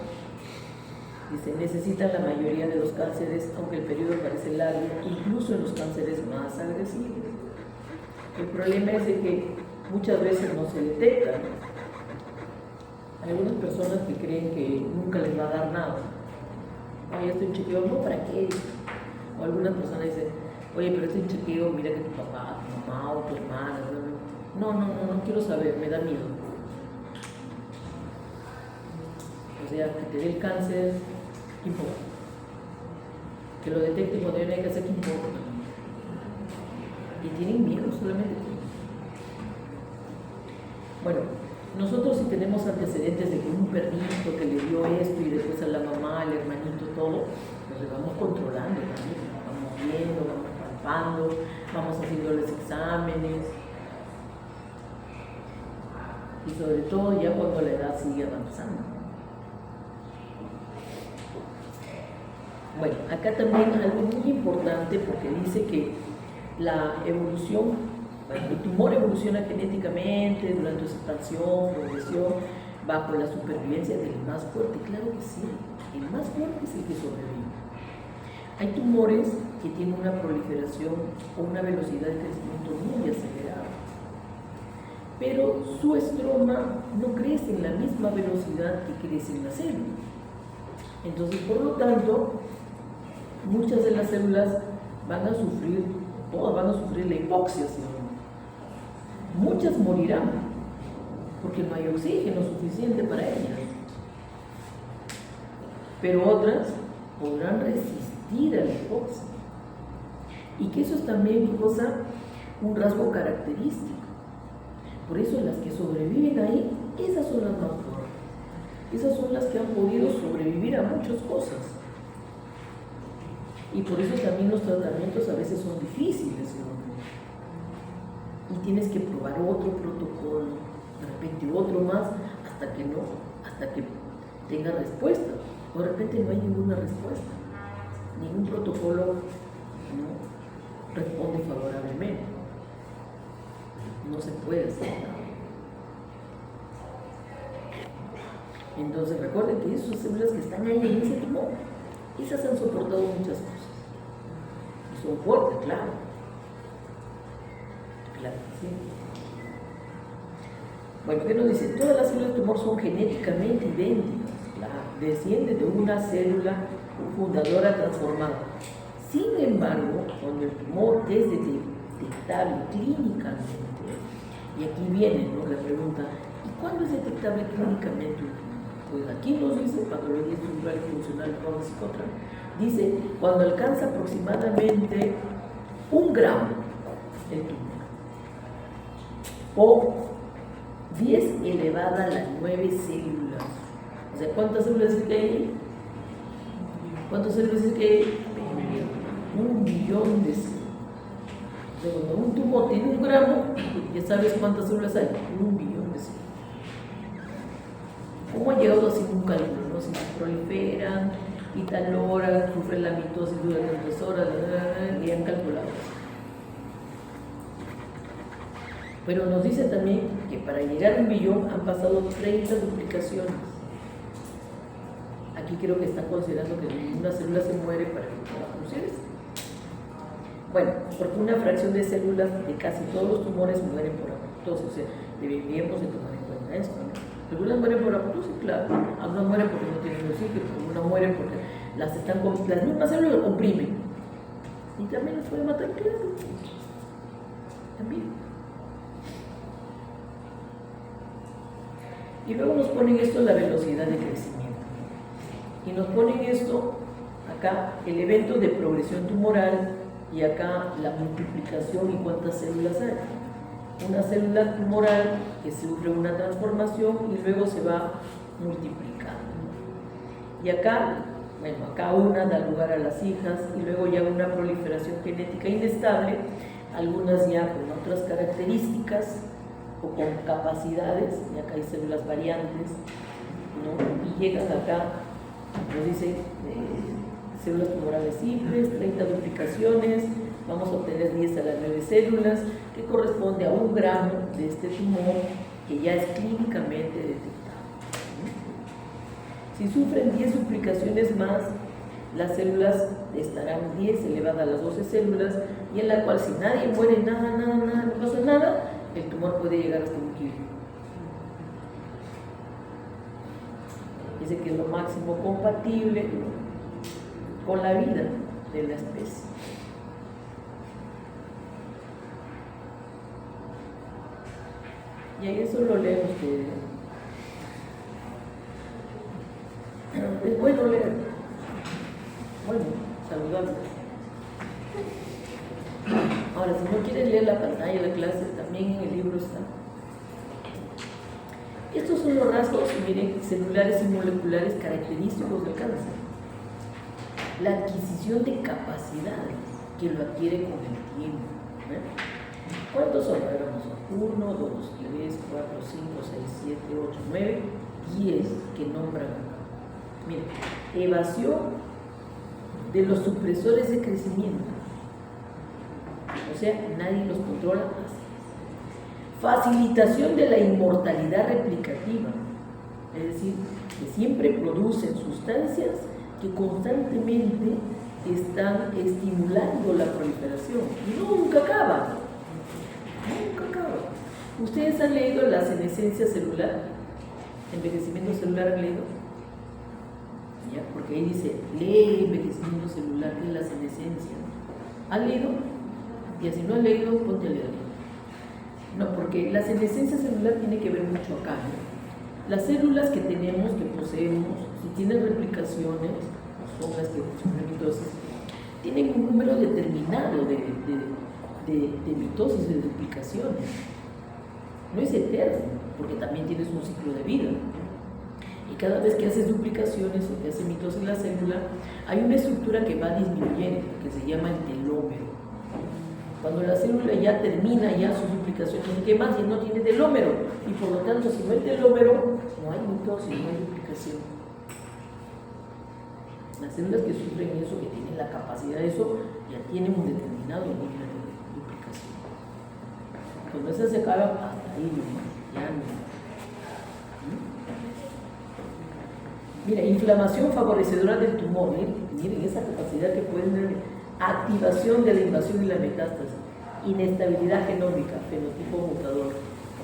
y se necesitan la mayoría de los cánceres, aunque el periodo parece largo, incluso en los cánceres más agresivos. El problema es de que muchas veces no se detectan. Hay algunas personas que creen que nunca les va a dar nada. Oye, estoy en chequeo, no, ¿para qué? O algunas personas dicen, oye, pero estoy en chequeo, mira que tu papá, tu mamá o tu hermana. No quiero saber, me da miedo. O sea, que te dé el cáncer, ¿qué importa? Que lo detecten cuando hay que hacer, ¿qué importa? Y tienen miedo solamente. Bueno, nosotros si tenemos antecedentes de que un perrito que le dio esto y después a la mamá, al hermanito, todo, pues le vamos controlando también, vamos viendo, vamos palpando, vamos haciéndoles exámenes. Y sobre todo ya cuando la edad sigue avanzando. Bueno, acá también algo muy importante, porque dice que la evolución, el tumor evoluciona genéticamente durante su expansión, progresión, bajo la supervivencia del más fuerte. Claro que sí, el más fuerte es el que sobrevive. Hay tumores que tienen una proliferación o una velocidad de crecimiento muy acelerada, pero su estroma no crece en la misma velocidad que crece en la célula. Entonces, por lo tanto, muchas de las células van a sufrir, todas van a sufrir la hipoxia, ¿sí? Muchas morirán porque no hay oxígeno suficiente para ellas, pero otras podrán resistir a la hipoxia. Y que eso es también, ¿qué cosa? Un rasgo característico. Por eso las que sobreviven ahí, esas son las más fuertes. Esas son las que han podido sobrevivir a muchas cosas. Y por eso también los tratamientos a veces son difíciles, ¿no? Y tienes que probar otro protocolo, de repente otro más, hasta que tenga respuesta. O de repente no hay ninguna respuesta, ningún protocolo responde favorablemente. No se puede hacer nada. Entonces recuerden que esas células que están ahí en ese tumor, esas han soportado muchas cosas. Y son fuertes, claro. Claro que sí. Bueno, ¿qué nos dice? Todas las células de tumor son genéticamente idénticas. Claro, descienden de una célula fundadora transformada. Sin embargo, cuando el tumor es detectable clínicamente, y aquí viene, ¿no?, la pregunta, ¿y cuándo es detectable clínicamente? Pues aquí nos dice, patología estructural y funcional psicótica, dice cuando alcanza aproximadamente 1 gramo el tumor, o 10 elevada a las 9 células. O sea, ¿cuántas células es que hay? ¿Cuántas células es que hay? 1 billón de células. O sea, cuando un tumor tiene 1 gramo, ya sabes cuántas células hay. 1 billón de células. ¿Cómo ha llegado así un cálculo? ¿No? Si se proliferan y tal hora, sufren la mitosis durante 3 horas, y han calculado eso. Pero nos dice también que para llegar a 1 billón han pasado 30 duplicaciones. Aquí creo que está considerando que ninguna célula se muere para que pueda funcionar. Bueno, porque una fracción de células de casi todos los tumores mueren por apoptosis. O sea, deberíamos de tomar en cuenta esto, ¿no? Algunas mueren por apoptosis, claro. Algunas mueren porque no tienen oxígeno, algunas mueren porque las mismas células lo comprimen. Y también las puede matar, claro. También. Y luego nos ponen esto la velocidad de crecimiento. Y nos ponen esto, acá, el evento de progresión tumoral, y acá la multiplicación y cuántas células hay. Una célula tumoral que sufre una transformación y luego se va multiplicando. Y acá, bueno, acá una da lugar a las hijas y luego ya una proliferación genética inestable, algunas ya con otras características o con capacidades, y acá hay células variantes, ¿no? Y llegan acá, nos dice células tumorales simples, 30 duplicaciones, vamos a obtener 10 a las 9 células, que corresponde a 1 gramo de este tumor que ya es clínicamente detectado. Si sufren 10 duplicaciones más, las células estarán 10 elevada a las 12 células, y en la cual si nadie muere, nada, no pasa nada, el tumor puede llegar hasta 1 kilo. Dice que es lo máximo compatible con la vida de la especie. Y ahí eso lo leen ustedes. Es bueno leer. Bueno, saludable. Ahora, si no quieren leer la pantalla de la clase, también en el libro está. Estos son los rasgos, miren, celulares y moleculares característicos del cáncer. La adquisición de capacidades que lo adquiere con el tiempo. ¿Cuántos son? Son 1, 2, 3, 4, 5, 6, 7, 8, 9, 10 que nombran. Miren, evasión de los supresores de crecimiento. O sea, nadie los controla. Facilitación de la inmortalidad replicativa. Es decir, que siempre producen sustancias que constantemente están estimulando la proliferación y nunca acaba. ¿Ustedes han leído la senescencia celular? ¿Envejecimiento celular han leído? ¿Ya? Porque ahí dice, lee envejecimiento celular, que es la senescencia. ¿Han leído? Y si no han leído, ponte a leer. No, porque la senescencia celular tiene que ver mucho acá, ¿no? Las células que tenemos, que poseemos, si tienen replicaciones, o son las que sufren mitosis, tienen un número determinado de mitosis, de duplicaciones. No es eterno, porque también tienes un ciclo de vida. Y cada vez que haces duplicaciones o que haces mitosis en la célula, hay una estructura que va disminuyendo, que se llama el telómero. Cuando la célula ya termina ya sus duplicaciones, ¿qué más? Ya no tiene telómero. Y por lo tanto, si no hay telómero, no hay mitosis, no hay duplicación. Las células que sufren eso, que tienen la capacidad de eso, ya tienen un determinado nivel de duplicación. Cuando esa se acaba, hasta ahí, ya no. Mira, inflamación favorecedora del tumor, miren esa capacidad que pueden tener, activación de la invasión y la metástasis, inestabilidad genómica, fenotipo mutador,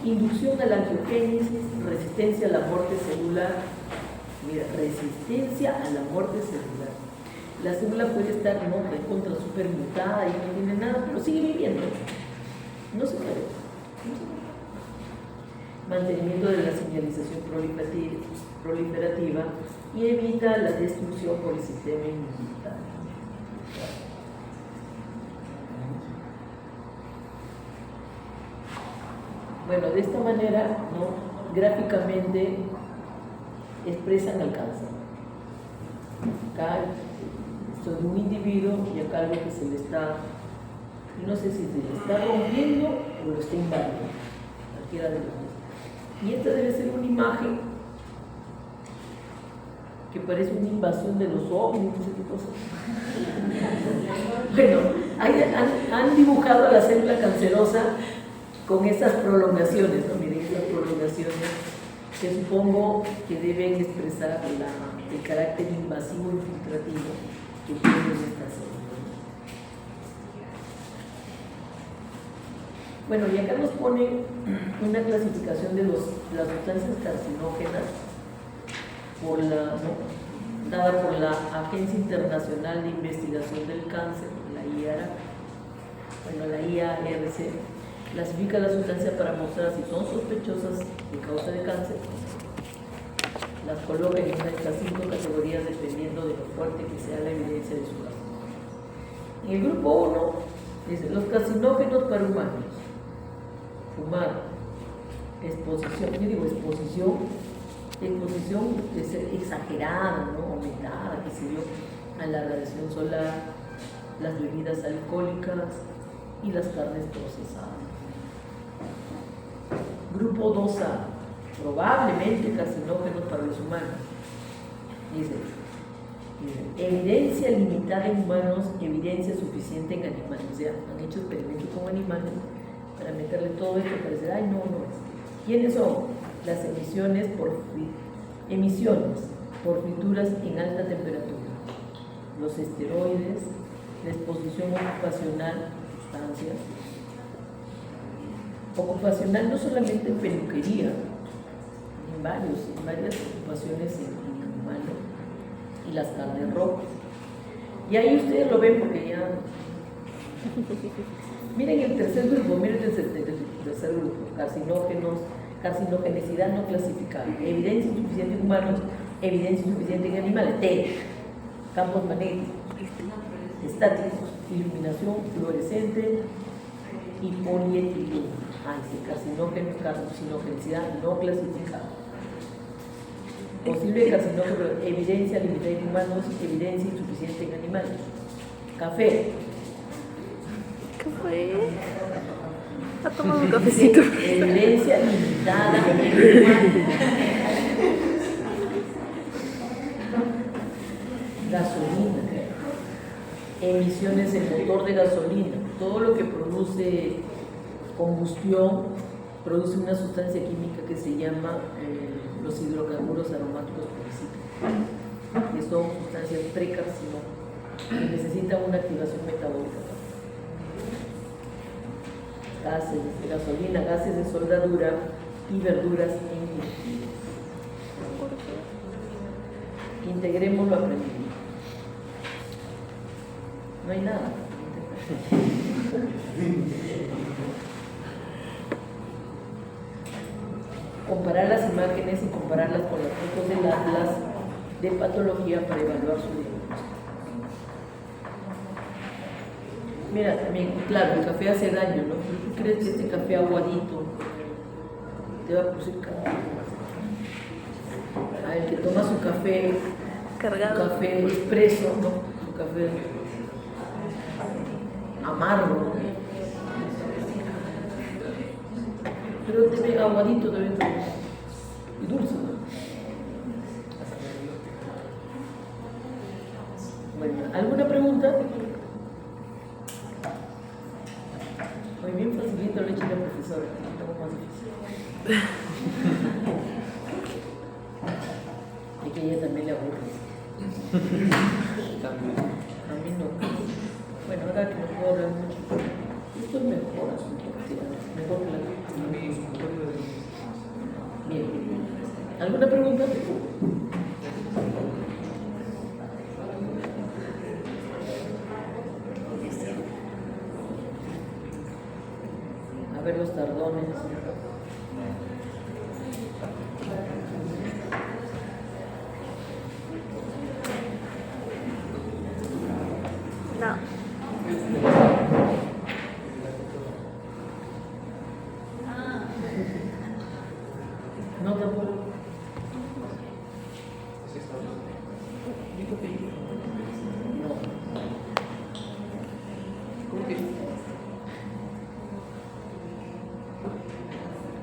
inducción a la angiogénesis, resistencia a la muerte celular. Mira, resistencia a la muerte celular. La célula puede estar contra supermutada y no tiene nada, pero sigue viviendo. No se muere. Mantenimiento de la señalización proliferativa y evita la destrucción por el sistema inmunitario. Bueno, de esta manera, gráficamente expresan el cáncer. Acá esto de un individuo y acá algo que se le está, no sé si se le está rompiendo o lo está invadiendo, cualquiera de los dos. Y esta debe ser una imagen que parece una invasión de los ovnis, no sé qué cosa. Bueno, han dibujado a la célula cancerosa con esas prolongaciones, ¿no? Miren esas prolongaciones que supongo que deben expresar el carácter invasivo y infiltrativo que tienen estas células. Bueno, y acá nos pone una clasificación de las sustancias carcinógenas dada por la Agencia Internacional de Investigación del Cáncer, la IARC, clasifica las sustancias para mostrar si son sospechosas de causa de cáncer. Las coloca en una de estas 5 categorías dependiendo de lo fuerte que sea la evidencia de su caso. En el grupo 1 dice los carcinógenos para humanos. Fumar, exposición, yo digo exposición exagerada, ¿no? Aumentada, qué sé yo, a la radiación solar, las bebidas alcohólicas y las carnes procesadas. Grupo 2A, probablemente carcinógenos para los humanos. Dice, evidencia limitada en humanos, evidencia suficiente en animales. O sea, han hecho experimentos con animales para meterle todo esto para decir, ay, no es. ¿Quiénes son? Las emisiones por frituras en alta temperatura, los esteroides, la exposición ocupacional, sustancias. Ocupacional no solamente en peluquería, en varias ocupaciones en humanos, y las carnes rojas. Y ahí ustedes lo ven porque ya... Miren el tercer grupo, miren el tercer grupo, carcinogenicidad no clasificada, evidencia insuficiente en humanos, evidencia insuficiente en animales, T, campos magnéticos, estáticos, iluminación fluorescente y polietileno. Carcinogenicidad no clasificada. Posible carcinógeno, evidencia limitada en humanos, evidencia insuficiente en animales. Café. ¿Ha tomado un cafecito? Evidencia limitada en humanos. Gasolina. Emisiones en motor de gasolina. Todo lo que produce combustión produce una sustancia química que se llama los hidrocarburos aromáticos policíclicos, que son sustancias precarcinógenas que necesitan una activación metabólica. Gases de gasolina, gases de soldadura y verduras en integremos lo aprendido. No hay nada. Comparar las imágenes y compararlas con las fotos del atlas de patología para evaluar su diagnóstico. Mira, también, claro, el café hace daño, ¿no? ¿Tú crees que este café aguadito te va a producir cáncer? El que toma su café cargado, su café expreso, ¿no? Su café amargo, ¿no? Pero te aguadito también y dulce, ¿no? preguntas? Muy bien, facilito le eché a la profesora, un poco más difícil. Y que ella también le aburre. También. A mí no. Bueno, ahora que no puedo hablar mucho, esto es mejor, mejor que la. Bien. ¿Alguna pregunta? A ver los tardones. No. No, tampoco. No.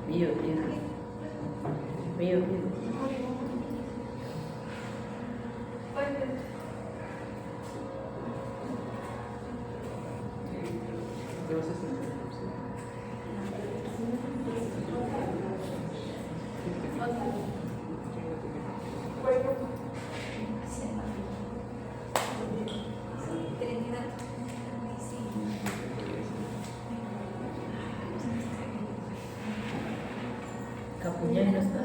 Mío, mío. Mío, mío. Capuñán no está.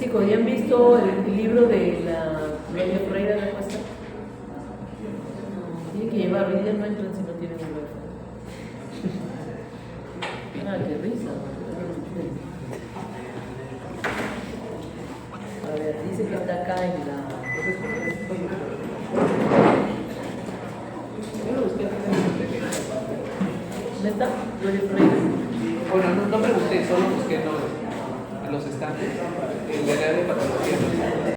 Chicos, ¿ya han visto el libro de la Gloria Ferreira de la Cuesta? Tienen que llevar, hoy día no entran si no tienen un wifi. Ah, qué risa. A ver, dice que está acá en la. ¿Dónde está? Gloria Ferreira. Bueno, no pregunté, solo busqué en los estantes, en el área de patología.